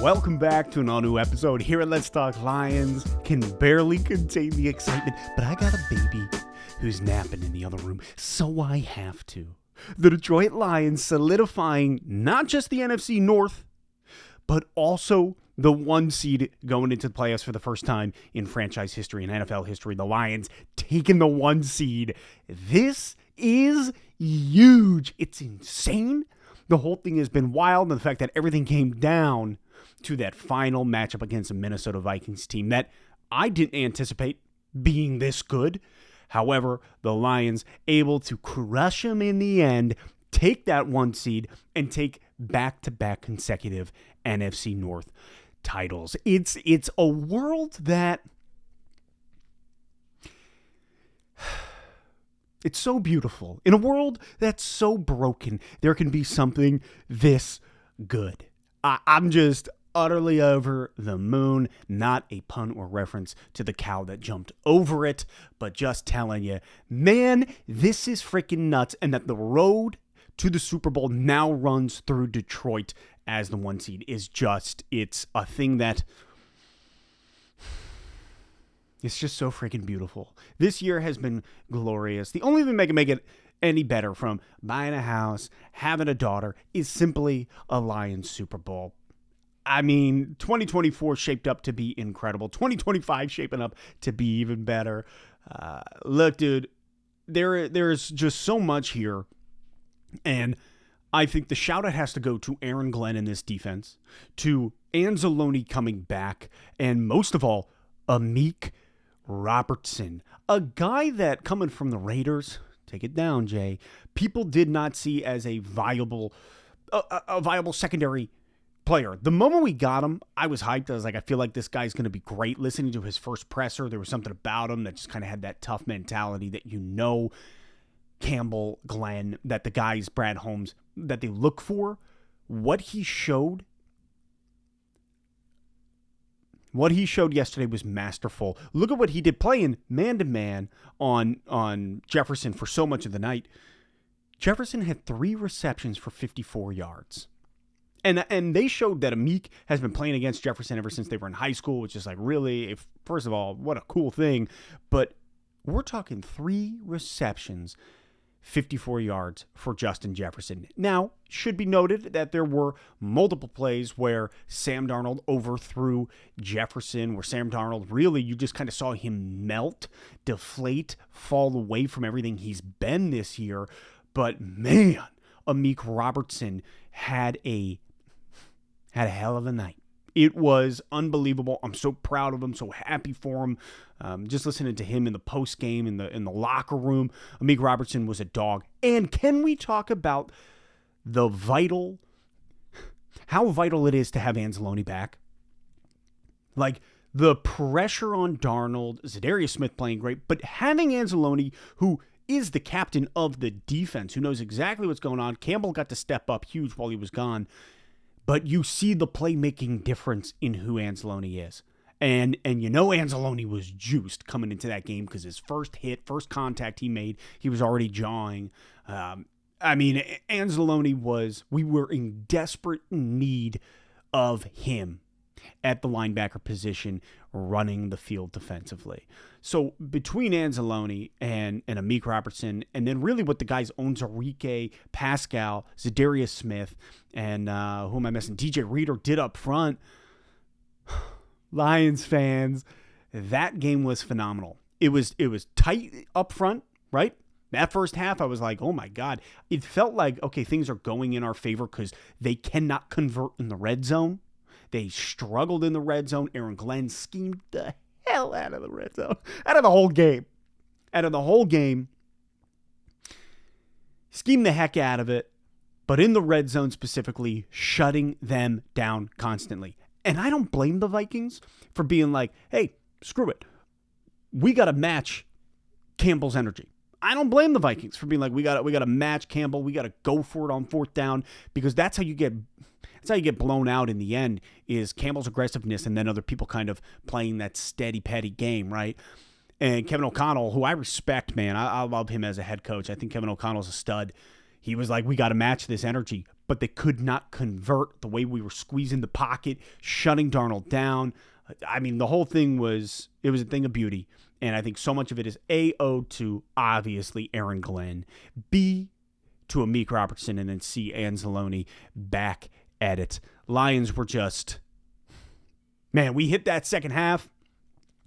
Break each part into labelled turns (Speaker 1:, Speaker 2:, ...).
Speaker 1: Welcome back to an all-new episode here at Let's Talk Lions. Can barely contain the excitement, but I got a baby who's napping in the other room, so I have to. The Detroit Lions solidifying not just the NFC North, but also the 1 seed going into the playoffs for the first time in franchise history, in NFL history. The Lions taking the 1 seed. This is huge. It's insane. The whole thing has been wild, and the fact that everything came down to that final matchup against the Minnesota Vikings team that I didn't anticipate being this good. However, the Lions able to crush them in the end, take that 1 seed, and take back-to-back consecutive NFC North titles. It's a world that it's so beautiful. In a world that's so broken, there can be something this good. I'm just utterly over the moon. Not a pun or reference to the cow that jumped over it, but just telling you, man, this is freaking nuts. And that the road to the Super Bowl now runs through Detroit as the 1 seed is just, it's a thing that it's just so freaking beautiful. This year has been glorious. The only thing that can make it any better from buying a house, having a daughter, is simply a Lions Super Bowl. I mean, 2024 shaped up to be incredible. 2025 shaping up to be even better. Look, dude, there's just so much here. And I think the shout-out has to go to Aaron Glenn in this defense, to Anzalone coming back, and most of all, Amik Robertson, a guy that, coming from the Raiders, take it down, Jay, people did not see as a viable secondary player. The moment we got him, I was hyped. I was like, I feel like this guy's going to be great. Listening to his first presser, there was something about him that just kind of had that tough mentality that Campbell, Glenn, that the guys, Brad Holmes, that they look for. What he showed yesterday was masterful. Look at what he did playing man-to-man on Jefferson for so much of the night. Jefferson had 3 receptions for 54 yards. And they showed that Amik has been playing against Jefferson ever since they were in high school, which is like, really, first of all, what a cool thing. But we're talking 3 receptions, 54 yards for Justin Jefferson. Now, should be noted that there were multiple plays where Sam Darnold overthrew Jefferson, where Sam Darnold really, you just kind of saw him melt, deflate, fall away from everything he's been this year. But man, Amik Robertson had a hell of a night. It was unbelievable. I'm so proud of him, so happy for him. Just listening to him in the post game in the locker room, Amik Robertson was a dog. And can we talk about how vital it is to have Anzalone back? Like the pressure on Darnold, Zadarius Smith playing great, but having Anzalone, who is the captain of the defense, who knows exactly what's going on. Campbell got to step up huge while he was gone. But you see the playmaking difference in who Anzalone is. And Anzalone was juiced coming into that game because his first contact he made, he was already jawing. Anzalone we were in desperate need of him at the linebacker position running the field defensively. So between Anzalone and Amik Robertson, and then really what the guys own, Enrique, Pascal, Zadarius Smith, and who am I missing? DJ Reader did up front. Lions fans, that game was phenomenal. It was tight up front, right? That first half, I was like, oh my God. It felt like, okay, things are going in our favor because they cannot convert in the red zone. They struggled in the red zone. Aaron Glenn schemed the hell out of the red zone. Out of the whole game. Schemed the heck out of it. But in the red zone specifically, shutting them down constantly. And I don't blame the Vikings for being like, hey, screw it. We got to match Campbell's energy. I don't blame the Vikings for being like, we got to match Campbell. We got to go for it on 4th down, because that's how you get blown out in the end, is Campbell's aggressiveness and then other people kind of playing that steady, petty game, right? And Kevin O'Connell, who I respect, man, I love him as a head coach. I think Kevin O'Connell's a stud. He was like, we got to match this energy. But they could not convert the way we were squeezing the pocket, shutting Darnold down. I mean, the whole thing was a thing of beauty. And I think so much of it is A, owed to, obviously, Aaron Glenn. B, to Amik Robertson. And then C, Anzalone back at it. Lions were just, man, we hit that second half.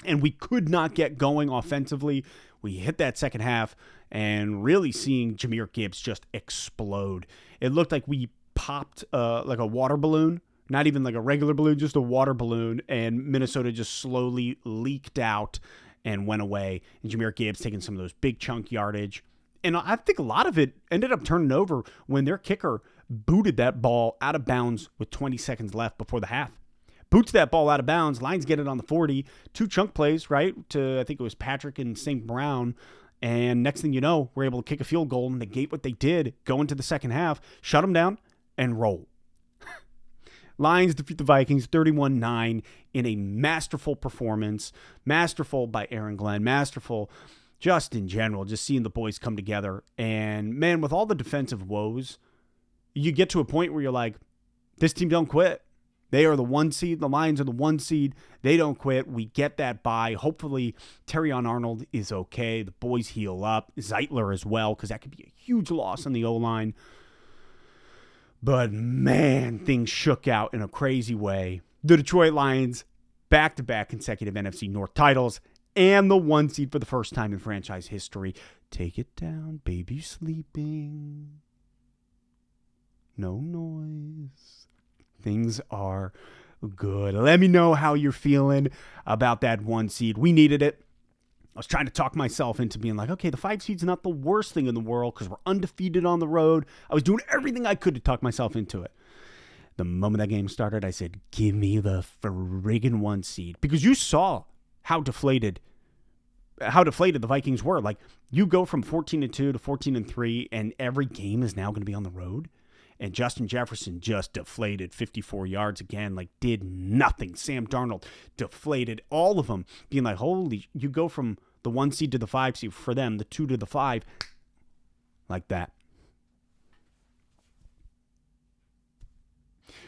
Speaker 1: And we could not get going offensively. We hit that second half and really seeing Jahmyr Gibbs just explode. It looked like we popped like a water balloon, not even like a regular balloon, just a water balloon, and Minnesota just slowly leaked out and went away. And Jahmyr Gibbs taking some of those big chunk yardage. And I think a lot of it ended up turning over when their kicker booted that ball out of bounds with 20 seconds left before the half. Boots that ball out of bounds. Lions get it on the 40. 2 chunk plays, right, to I think it was Patrick and St. Brown. And next thing you know, we're able to kick a field goal and negate what they did, go into the second half, shut them down, and roll. Lions defeat the Vikings 31-9 in a masterful performance. Masterful by Aaron Glenn. Masterful just in general, just seeing the boys come together. And, man, with all the defensive woes, you get to a point where you're like, this team don't quit. They are the 1 seed. The Lions are the 1 seed. They don't quit. We get that bye. Hopefully, Terrion Arnold is okay. The boys heal up. Zeitler as well, because that could be a huge loss on the O-line. But, man, things shook out in a crazy way. The Detroit Lions, back-to-back consecutive NFC North titles, and the 1 seed for the first time in franchise history. Take it down, baby sleeping. No noise. Things are good. Let me know how you're feeling about that 1 seed. We needed it. I was trying to talk myself into being like, okay, the 5 seed's not the worst thing in the world because we're undefeated on the road. I was doing everything I could to talk myself into it. The moment that game started, I said, give me the friggin' 1 seed. Because you saw how deflated the Vikings were. Like, you go from 14-2 to 14-3, and every game is now going to be on the road. And Justin Jefferson just deflated 54 yards again, like did nothing. Sam Darnold deflated all of them, being like, holy, you go from the 1 seed to the 5 seed, for them, the 2 to the 5, like that.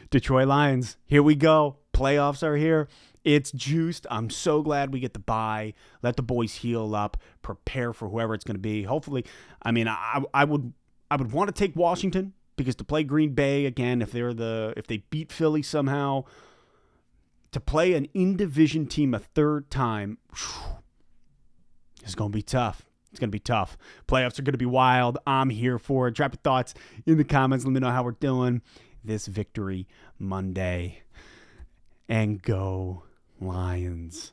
Speaker 1: Detroit Lions, here we go. Playoffs are here. It's juiced. I'm so glad we get the bye. Let the boys heal up, prepare for whoever it's going to be. Hopefully, I mean, I would want to take Washington. Because to play Green Bay again, if they beat Philly somehow, to play an in-division team a third time, it's going to be tough. It's going to be tough. Playoffs are going to be wild. I'm here for it. Drop your thoughts in the comments. Let me know how we're doing this Victory Monday. And go Lions.